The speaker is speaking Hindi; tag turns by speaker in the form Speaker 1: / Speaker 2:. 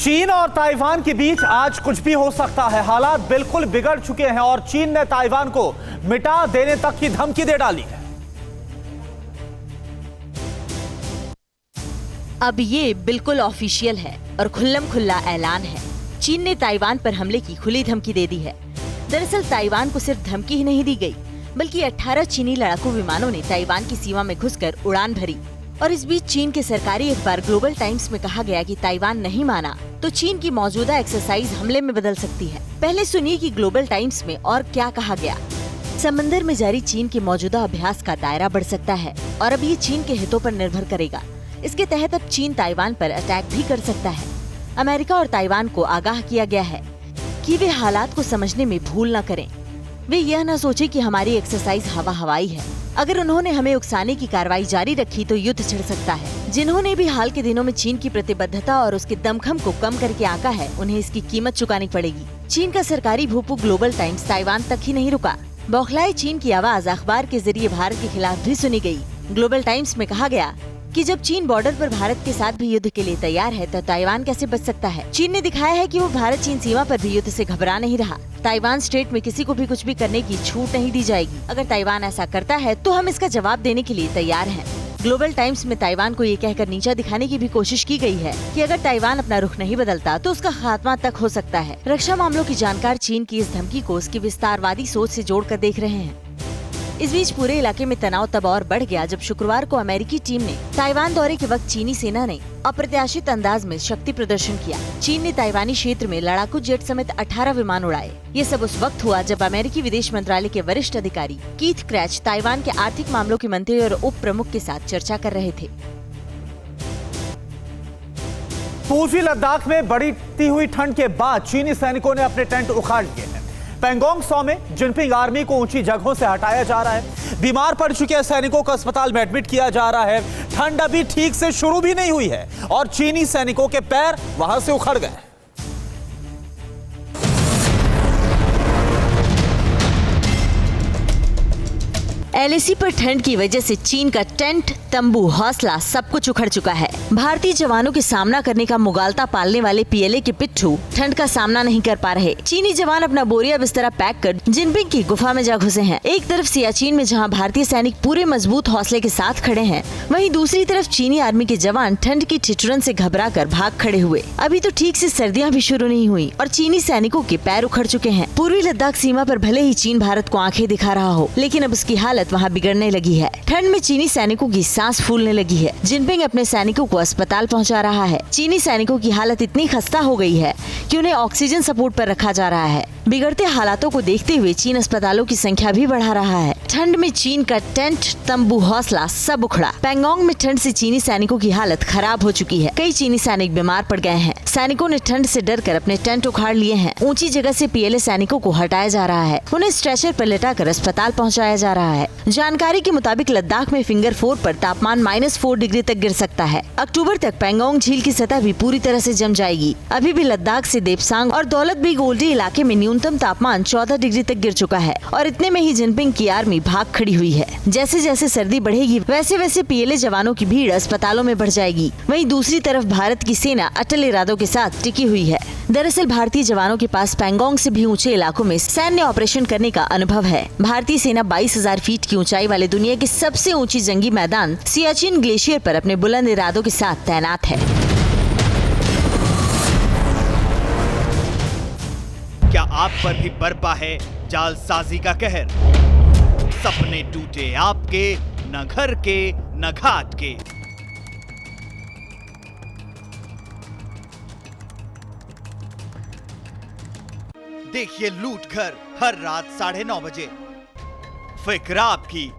Speaker 1: चीन और ताइवान के बीच आज कुछ भी हो सकता है। हालात बिल्कुल बिगड़ चुके हैं और चीन ने ताइवान को मिटा देने तक की धमकी दे डाली है।
Speaker 2: अब ये बिल्कुल ऑफिशियल है और खुल्लम खुल्ला ऐलान है। चीन ने ताइवान पर हमले की खुली धमकी दे दी है। दरअसल ताइवान को सिर्फ धमकी ही नहीं दी गई, बल्कि 18 चीनी लड़ाकू विमानों ने ताइवान की सीमा में घुसकर उड़ान भरी। और इस बीच चीन के सरकारी अखबार ग्लोबल टाइम्स में कहा गया कि ताइवान नहीं माना तो चीन की मौजूदा एक्सरसाइज हमले में बदल सकती है। पहले सुनिए कि ग्लोबल टाइम्स में और क्या कहा गया। समंदर में जारी चीन के मौजूदा अभ्यास का दायरा बढ़ सकता है और अब ये चीन के हितों पर निर्भर करेगा। इसके तहत अब चीन ताइवान पर अटैक भी कर सकता है। अमेरिका और ताइवान को आगाह किया गया है कि वे हालात को समझने में भूल न करें। वे यह न सोचे कि हमारी एक्सरसाइज हवा हवाई है। अगर उन्होंने हमें उकसाने की कार्रवाई जारी रखी तो युद्ध छिड़ सकता है। जिन्होंने भी हाल के दिनों में चीन की प्रतिबद्धता और उसके दमखम को कम करके आंका है, उन्हें इसकी कीमत चुकानी पड़ेगी। चीन का सरकारी भूपू ग्लोबल टाइम्स ताइवान तक ही नहीं रुका। बौखलाए चीन की आवाज अखबार के जरिए भारत के खिलाफ भी सुनी गई। ग्लोबल टाइम्स में कहा गया कि जब चीन बॉर्डर पर भारत के साथ भी युद्ध के लिए तैयार है तो ताइवान कैसे बच सकता है। चीन ने दिखाया है कि वो भारत चीन सीमा पर भी युद्ध से घबरा नहीं रहा। ताइवान स्टेट में किसी को भी कुछ भी करने की छूट नहीं दी जाएगी। अगर ताइवान ऐसा करता है तो हम इसका जवाब देने के लिए तैयार हैं। ग्लोबल टाइम्स में ताइवान को ये कहकर नीचा दिखाने की भी कोशिश की गई है कि अगर ताइवान अपना रुख नहीं बदलता तो उसका खात्मा तक हो सकता है। रक्षा मामलों की जानकार चीन की इस धमकी को उसकी विस्तारवादी सोच से जोड़कर देख रहे हैं। इस बीच पूरे इलाके में तनाव तब और बढ़ गया जब शुक्रवार को अमेरिकी टीम ने ताइवान दौरे के वक्त चीनी सेना ने अप्रत्याशित अंदाज में शक्ति प्रदर्शन किया। चीन ने ताइवानी क्षेत्र में लड़ाकू जेट समेत 18 विमान उड़ाए। ये सब उस वक्त हुआ जब अमेरिकी विदेश मंत्रालय के वरिष्ठ अधिकारी कीथ क्रैच ताइवान के आर्थिक मामलों के मंत्री और उप प्रमुख के साथ चर्चा कर रहे थे।
Speaker 1: पूर्वी लद्दाख में बढ़ती हुई ठंड के बाद चीनी सैनिकों ने अपने टेंट उखाड़ लिए हैं। पैंगोंग सौ में जिनपिंग आर्मी को ऊंची जगहों से हटाया जा रहा है। बीमार पड़ चुके सैनिकों को अस्पताल में एडमिट किया जा रहा है। ठंड अभी ठीक से शुरू भी नहीं हुई है और चीनी सैनिकों के पैर वहां से उखड़ गए।
Speaker 2: एलएसी पर ठंड की वजह से चीन का टेंट, तंबू, हौसला सब कुछ उखड़ चुका है। भारतीय जवानों के सामना करने का मुगालता पालने वाले पीएलए के पिट्ठू ठंड का सामना नहीं कर पा रहे। चीनी जवान अपना बोरिया बिस्तरा पैक कर जिनपिंग की गुफा में जा घुसे हैं। एक तरफ सियाचिन में जहां भारतीय सैनिक पूरे मजबूत हौसले के साथ खड़े हैं, वहीं दूसरी तरफ चीनी आर्मी के जवान ठंड की ठिठुरन से घबरा कर भाग खड़े हुए। अभी तो ठीक से सर्दियाँ भी शुरू नहीं हुई और चीनी सैनिकों के पैर उखड़ चुके हैं। पूर्वी लद्दाख सीमा पर भले ही चीन भारत को आंखें दिखा रहा हो, लेकिन अब उसकी हालत वहाँ बिगड़ने लगी है। ठंड में चीनी सैनिकों की सांस फूलने लगी है। जिनपिंग अपने सैनिकों को अस्पताल पहुंचा रहा है। चीनी सैनिकों की हालत इतनी खस्ता हो गई है कि उन्हें ऑक्सीजन सपोर्ट पर रखा जा रहा है। बिगड़ते हालातों को देखते हुए चीन अस्पतालों की संख्या भी बढ़ा रहा है। ठंड में चीन का टेंट, तंबू, हौसला सब उखड़ा। पैंगोंग में ठंड से चीनी सैनिकों की हालत खराब हो चुकी है। कई चीनी सैनिक बीमार पड़ गए हैं। सैनिकों ने ठंड से डरकर अपने टेंट उखाड़ लिए हैं। ऊंची जगह से पीएलए सैनिकों को हटाया जा रहा है। उन्हें स्ट्रेचर पर लेटाकर अस्पताल पहुंचाया जा रहा है। जानकारी के मुताबिक लद्दाख में फिंगर 4 पर तापमान -4 डिग्री तक गिर सकता है। अक्टूबर तक पैंगोंग झील की सतह भी पूरी तरह से जम जाएगी। अभी भी लद्दाख से देपसांग और दौलत बेग ओल्डी इलाके में न्यूनतम तापमान 14 डिग्री तक गिर चुका है और इतने में ही जिनपिंग की आर्मी भाग खड़ी हुई है। जैसे जैसे सर्दी बढ़ेगी वैसे वैसे पीएलए जवानों की भीड़ अस्पतालों में बढ़ जाएगी। वहीं दूसरी तरफ भारत की सेना अटल इरादों के साथ टिकी हुई है। दरअसल भारतीय जवानों के पास पैंगोंग से भी ऊंचे इलाकों में सैन्य ऑपरेशन करने का अनुभव है। भारतीय सेना 22,000 फीट की ऊंचाई वाले दुनिया की सबसे ऊंची जंगी मैदान सियाचिन ग्लेशियर पर अपने बुलंद इरादों के साथ तैनात है।
Speaker 3: क्या आप पर भी बरपा है जालसाजी का कहर? सपने टूटे आपके, न घर के न घाट के। देखिए लूट घर हर रात 9:30 बजे। फिक्र आपकी,